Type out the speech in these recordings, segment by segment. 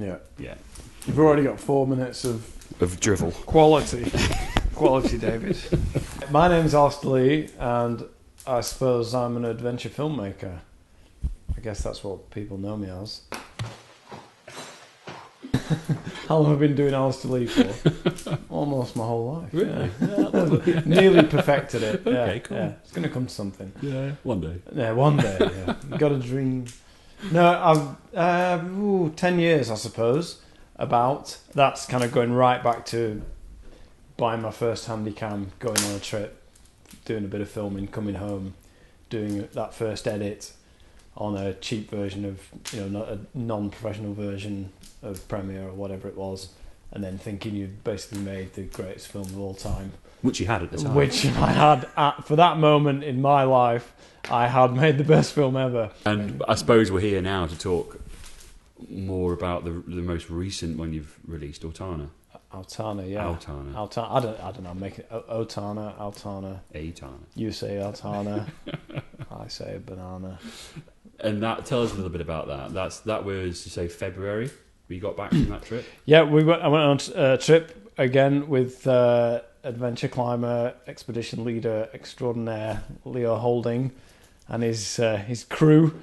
Yeah. Yeah. You've already got 4 minutes of drivel. quality. Quality, David. My name's Alastair Lee, and I suppose I'm an adventure filmmaker. I guess that's what people know me as. How long have I been doing Alastair Lee for? Almost my whole life. Really? Yeah. Nearly perfected it. Okay, Yeah, cool. yeah. It's going to come to something. Yeah, one day. Yeah, one day. Yeah. Got a dream. No, I've 10 years, I suppose. About. That's kind of going right back to buying my first Handycam, going on a trip, doing a bit of filming, coming home, doing that first edit on a cheap version of, not a non-professional version of Premiere or whatever it was, and then thinking you'd basically made the greatest film of all time. Which you had at the time. Which I had, for that moment in my life, I had made the best film ever. And I suppose we're here now to talk more about the most recent one you've released, Autana. Autana, yeah. Autana. I don't know. Make it Autana. Autana. You say Autana. I say banana. And tell us a little bit about that. That was, you say, February. We got back from that trip. Yeah, I went on a trip again with adventure climber, expedition leader extraordinaire Leo Houlding, and his crew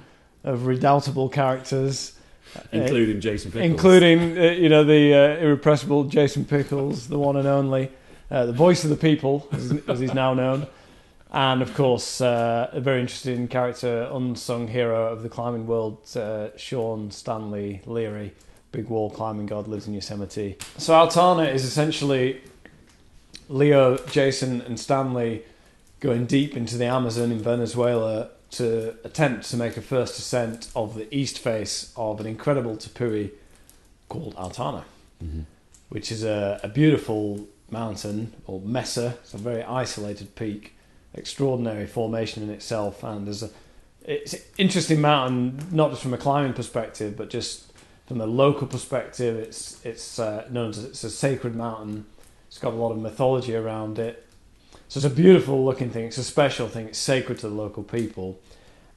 of redoubtable characters. Including Jason Pickles. Including, the irrepressible Jason Pickles, the one and only, the voice of the people, as he's now known. And, of course, a very interesting character, unsung hero of the climbing world, Sean Stanley Leary, big wall climbing god, lives in Yosemite. So Autana is essentially Leo, Jason and Stanley going deep into the Amazon in Venezuela to attempt to make a first ascent of the east face of an incredible tepui called Autana, which is a beautiful mountain, or mesa. It's a very isolated peak, extraordinary formation in itself, and it's an interesting mountain, not just from a climbing perspective, but just from a local perspective. It's known as it's a sacred mountain. It's got a lot of mythology around it. So it's a beautiful looking thing. It's a special thing. It's sacred to the local people.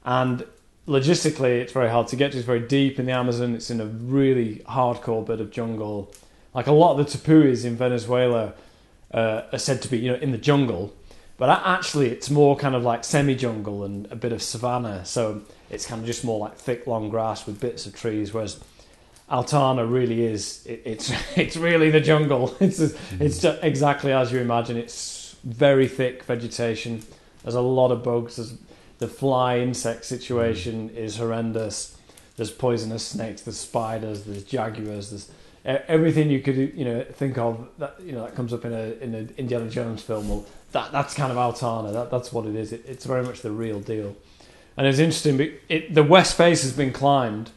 And logistically, it's very hard to get to. It's very deep in the Amazon. It's in a really hardcore bit of jungle. Like a lot of the tepuis in Venezuela are said to be, in the jungle. But actually, it's more kind of like semi-jungle and a bit of savanna. So it's kind of just more like thick, long grass with bits of trees. Whereas Autana really is, it's really the jungle. It's just exactly as you imagine. It's very thick vegetation. There's a lot of bugs. The fly insect situation is horrendous. There's poisonous snakes. There's spiders. There's jaguars. There's everything you could think of that that comes up in an Indiana Jones film. Well, that's kind of Autana. That's what it is. It's very much the real deal. And it's interesting. The west face has been climbed.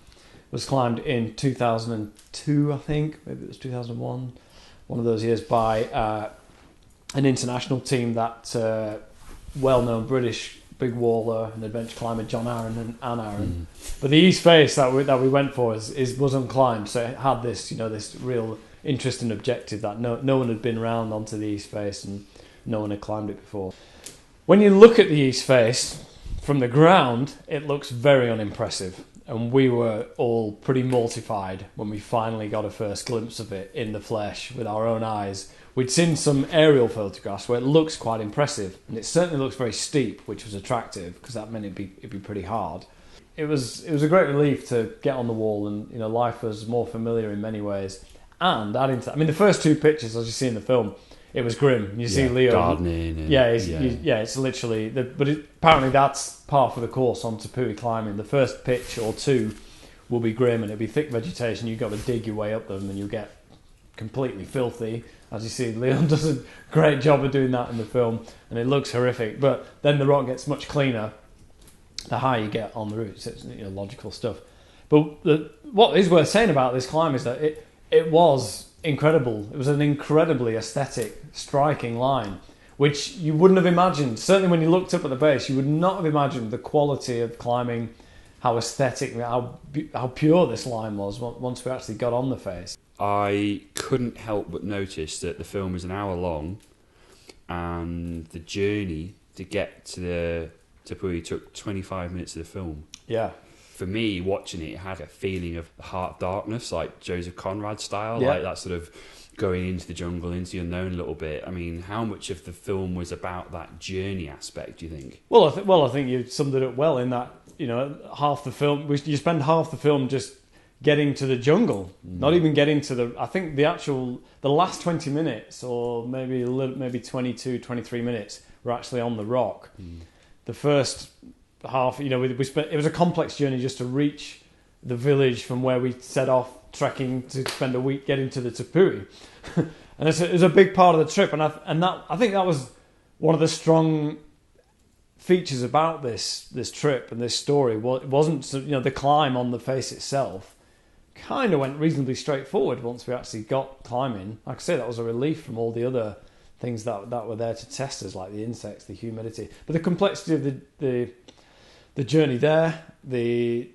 Was climbed in 2002, I think. Maybe it was 2001. One of those years by an international team, that well-known British big waller and adventure climber John Aaron and Anne Aaron. But the east face that we went for was unclimbed, so it had this this real interesting objective that no one had been round onto the east face and no one had climbed it before. When you look at the east face from the ground, it looks very unimpressive, and we were all pretty mortified when we finally got a first glimpse of it in the flesh with our own eyes. We'd seen some aerial photographs where it looks quite impressive, and it certainly looks very steep, which was attractive because that meant it'd be pretty hard. It was a great relief to get on the wall, and life was more familiar in many ways. And adding to that, the first two pictures, as you see in the film, it was grim. You see Leo gardening. And, it's literally. Apparently that's par for the course on tepui climbing. The first pitch or two will be grim, and it'll be thick vegetation. You've got to dig your way up them, and you'll get completely filthy. As you see, Leon does a great job of doing that in the film, and it looks horrific. But then the rock gets much cleaner the higher you get on the route. It's logical stuff. But what is worth saying about this climb is that it was incredible. It was an incredibly aesthetic, striking line, which you wouldn't have imagined. Certainly when you looked up at the base, you would not have imagined the quality of climbing, how aesthetic, how pure this line was once we actually got on the face. I couldn't help but notice that the film is an hour long, and the journey to get to the tepui took 25 minutes of the film. Yeah. for me, watching it had a feeling of the Heart of Darkness, like Joseph Conrad style, Yeah. like that sort of going into the jungle, into the unknown a little bit. I mean, how much of the film was about that journey aspect, do you think? Well, I think you summed it up well in that, half the film, you spend half the film just getting to the jungle, not even getting to I think the last 20 minutes or maybe 22, 23 minutes were actually on the rock. The first half, we spent, it was a complex journey just to reach the village from where we set off trekking to spend a week getting to the Tepui. And it was a big part of the trip, and I think that was one of the strong features about this trip and this story. Well, it wasn't, the climb on the face itself kind of went reasonably straightforward once we actually got climbing. Like I say, that was a relief from all the other things that were there to test us, like the insects, the humidity, but the complexity of the journey there,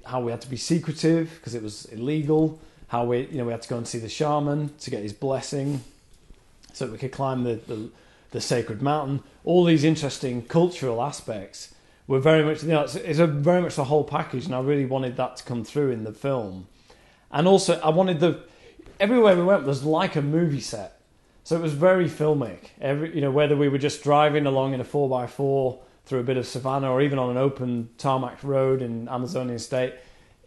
how we had to be secretive because it was illegal, how we had to go and see the shaman to get his blessing so that we could climb the sacred mountain. All these interesting cultural aspects were very much, it's very much the whole package, and I really wanted that to come through in the film. And also, I wanted everywhere we went was like a movie set, so it was very filmic. Whether we were just driving along in a 4x4 through a bit of savannah, or even on an open tarmac road in Amazonian state,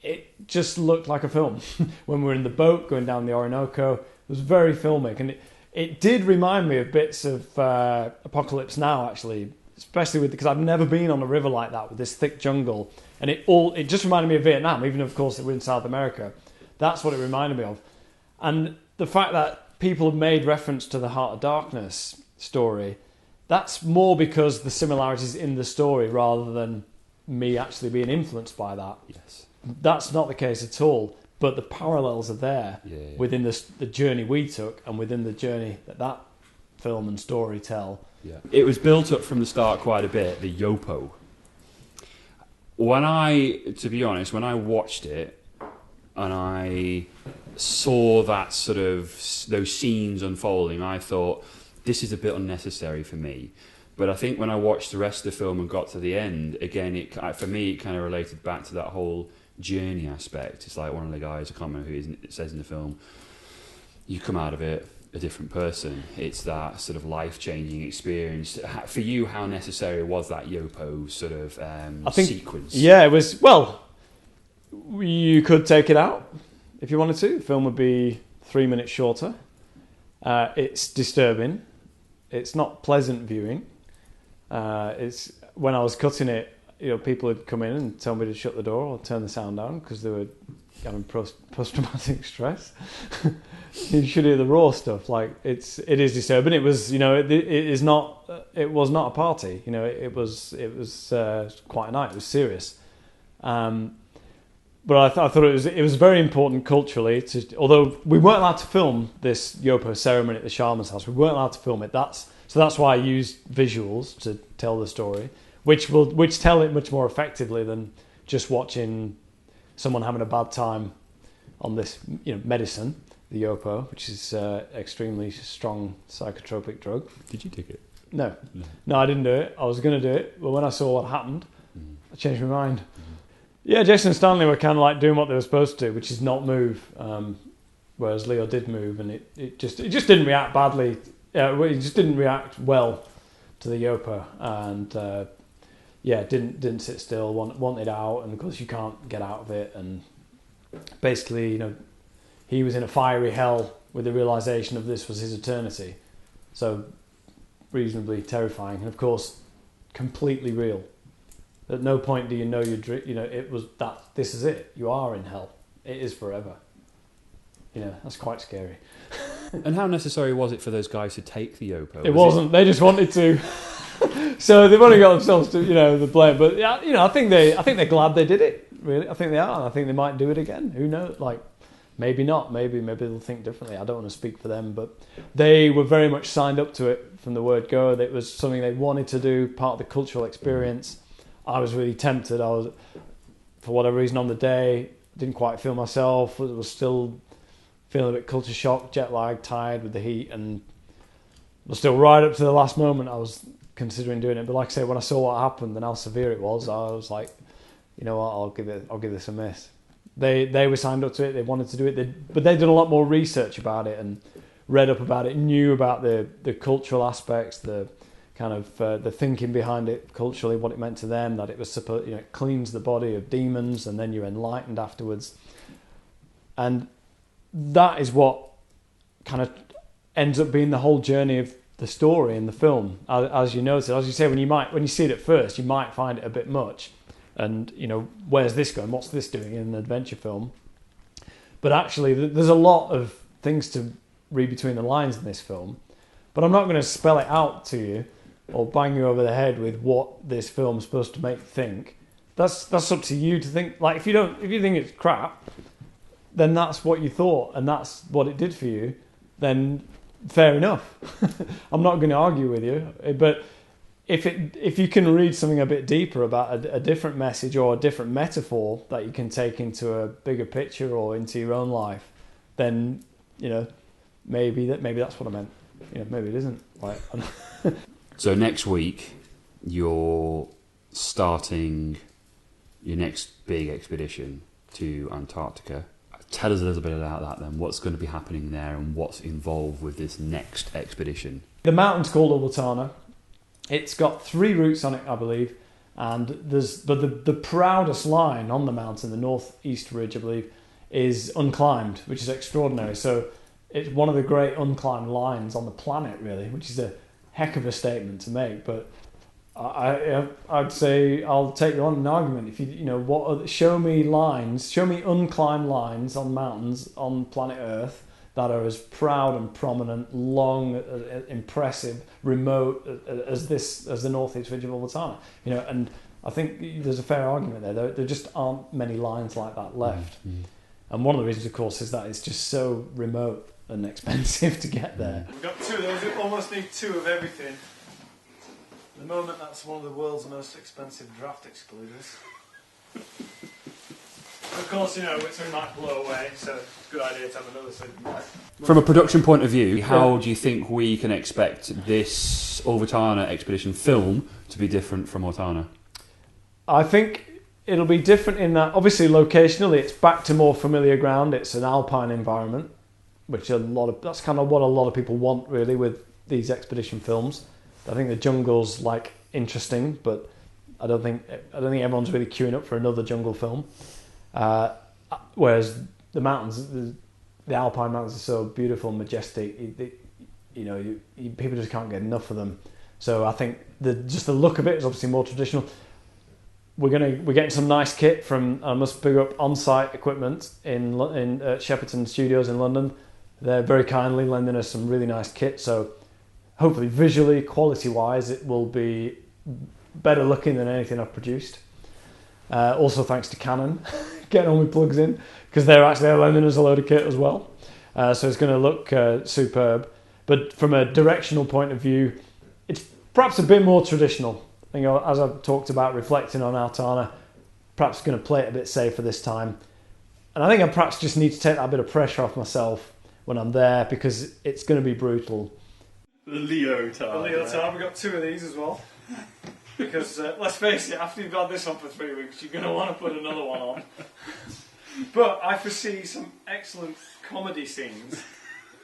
it just looked like a film. When we were in the boat going down the Orinoco, it was very filmic, and it did remind me of bits of Apocalypse Now, actually, especially because I've never been on a river like that with this thick jungle, and it just reminded me of Vietnam, even of course we're in South America. That's what it reminded me of. And the fact that people have made reference to the Heart of Darkness story, that's more because the similarities in the story rather than me actually being influenced by that. Yes. That's not the case at all, but the parallels are there within the journey we took and within the journey that film and story tell. Yeah. It was built up from the start quite a bit, the Yopo. To be honest, when I watched it and I saw that sort of those scenes unfolding, I thought, this is a bit unnecessary for me. But I think when I watched the rest of the film and got to the end, again, for me, it kind of related back to that whole journey aspect. It's like one of the guys, I can't remember who it says in the film, you come out of it a different person. It's that sort of life-changing experience. For you, how necessary was that Yopo sort of sequence? Yeah, it was. Well, you could take it out if you wanted to. The film would be 3 minutes shorter. It's disturbing. It's not pleasant viewing. It's when I was cutting it, people would come in and tell me to shut the door or turn the sound down because they were having post-traumatic stress. You should hear the raw stuff. Like it is disturbing. It was, it was not a party. It was quite a night. It was serious. But I thought it was very important culturally. Although we weren't allowed to film this Yopo ceremony at the shaman's house, we weren't allowed to film it. That's why I used visuals to tell the story, which tell it much more effectively than just watching someone having a bad time on this medicine, the Yopo, which is extremely strong psychotropic drug. Did you take it? No, I didn't do it. I was going to do it, but when I saw what happened, I changed my mind. Yeah, Jason and Stanley were kind of like doing what they were supposed to do, which is not move. Whereas Leo did move, and it just didn't react badly. It just didn't react well to the Yopo, and didn't sit still. Wanted out, and of course you can't get out of it. And basically, he was in a fiery hell with the realization of this was his eternity. So reasonably terrifying, and of course completely real. At no point do you know it was that this is it. You are in hell. It is forever. That's quite scary. And how necessary was it for those guys to take the Yopo? It wasn't. They just wanted to. So they've only got themselves to the blame. But I think they're glad they did it. Really, I think they are. I think they might do it again. Who knows? Like maybe not. Maybe they'll think differently. I don't want to speak for them, but they were very much signed up to it from the word go. It was something they wanted to do, part of the cultural experience. I was really tempted. I was, for whatever reason, on the day, didn't quite feel myself. Was still feeling a bit culture shock, jet lag, tired with the heat, and was still right up to the last moment I was considering doing it. But like I say, when I saw what happened and how severe it was, I was like, you know what, I'll give this a miss. They were signed up to it. They wanted to do it, but they'd done a lot more research about it and read up about it, knew about the cultural aspects, the kind of the thinking behind it culturally, what it meant to them, that it was supposed, it cleans the body of demons, and then you're enlightened afterwards. And that is what kind of ends up being the whole journey of the story in the film. As you notice, as you say, when you see it at first, you might find it a bit much, and where's this going? What's this doing in an adventure film? But actually, there's a lot of things to read between the lines in this film. But I'm not going to spell it out to you or bang you over the head with what this film's supposed to make you think. That's up to you to think. Like, if you think it's crap, then that's what you thought and that's what it did for you, then fair enough. I'm not going to argue with you. But if you can read something a bit deeper about a different message or a different metaphor that you can take into a bigger picture or into your own life, then maybe that's what I meant. Maybe it isn't. Like, so next week, you're starting your next big expedition to Antarctica. Tell us a little bit about that then. What's going to be happening there and what's involved with this next expedition? The mountain's called Ulvetanna. It's got 3 routes on it, I believe. And the proudest line on the mountain, the northeast ridge, I believe, is unclimbed, which is extraordinary. So it's one of the great unclimbed lines on the planet, really, which is a heck of a statement to make. But I'd say I'll take you on an argument. If show me unclimbed lines on mountains on planet Earth that are as proud and prominent, long, impressive, remote as the northeast ridge of Ulvetanna. And I think there's a fair argument there. There just aren't many lines like that left. Mm-hmm. And one of the reasons, of course, is that it's just so remote and expensive to get there. We've got 2 of those. We almost need 2 of everything. At the moment, that's one of the world's most expensive draft excluders. Of course, something might blow away, so it's a good idea to have another thing. From a production point of view, how do you think we can expect this Ulvetanna expedition film to be different from Autana? I think it'll be different in that, obviously, locationally, it's back to more familiar ground. It's an alpine environment, which that's kind of what a lot of people want, really, with these expedition films. I think the jungle's interesting, but I don't think everyone's really queuing up for another jungle film. Whereas the mountains, the alpine mountains, are so beautiful and majestic. People just can't get enough of them. So I think the look of it is obviously more traditional. We're getting some nice kit from, I must pick up on-site equipment in Shepperton Studios in London. They're very kindly lending us some really nice kit. So hopefully, visually, quality-wise, it will be better looking than anything I've produced. Also, thanks to Canon, getting all my plugs in, because they're lending us a load of kit as well. So it's going to look superb. But from a directional point of view, it's perhaps a bit more traditional. As I've talked about, reflecting on Autana, perhaps going to play it a bit safer this time. And I think I perhaps just need to take that bit of pressure off myself when I'm there, because it's going to be brutal. The Leo tar. We've got 2 of these as well. Because, let's face it, after you've had this on for 3 weeks, you're going to want to put another one on. But I foresee some excellent comedy scenes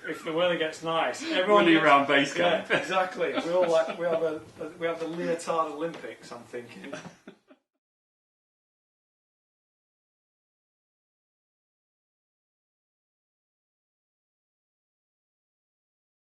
if the weather gets nice. Running around base camp. Yeah, exactly. We have the Leotard Olympics, I'm thinking.